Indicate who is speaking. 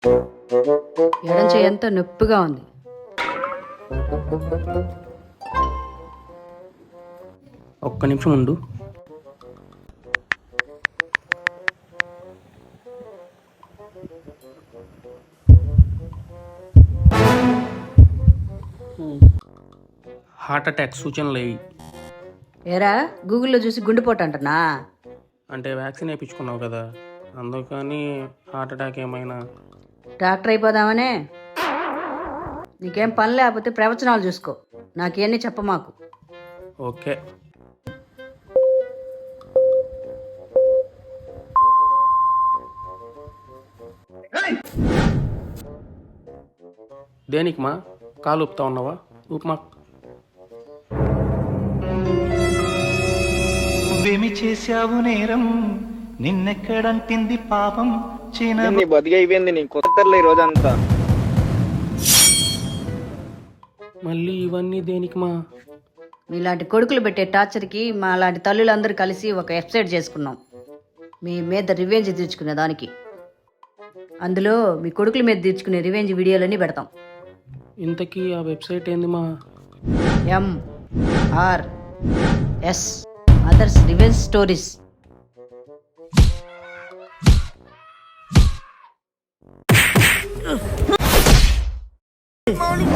Speaker 1: ఎడం చెయ్యి అంతా నొప్పిగా ఉంది.
Speaker 2: ఒక్క నిమిషం ఉండు. హార్ట్ అటాక్ సూచనలు ఏవి?
Speaker 1: ఏరా గూగుల్లో చూసి గుండెపోటు అంటున్నా?
Speaker 2: అంటే వ్యాక్సిన్ వేయించుకున్నావు కదా, అందుకని హార్ట్ అటాక్ ఏమైనా?
Speaker 1: డాక్టర్ అయిపోదామనే. నీకేం పని లేకపోతే ప్రవచనాలు చూసుకో, నాకేమీ చెప్పమాకు.
Speaker 2: ఓకే. దేనికి మా కాలు ఊపుతా ఉన్నావా? ఊపమా.
Speaker 3: నువ్వేమి చేశావు నేరం, నిన్నెక్కడంటింది పాపం చిన్న
Speaker 4: నీ బతికి అయిపోయింది నీ కొత్తలే ఈ రోజంతా.
Speaker 2: మళ్ళీ ఇవన్నీ దేనికి మా?
Speaker 1: మీలాంటి కొడుకులు పెట్టే టార్చర్కి మా లాంటి తల్లులందరూ కలిసి ఒక వెబ్సైట్ చేసుకున్నాం, మీ మీద రివెంజ్ తీర్చుకునే దానికి. అందులో మీ కొడుకుల మీద తీర్చుకునే రివెంజ్ వీడియోలన్నీ పెడతాం.
Speaker 2: ఇంతకీ ఆ వెబ్సైట్ ఏంది మా?
Speaker 1: MRS others revenge stories.
Speaker 5: Morning.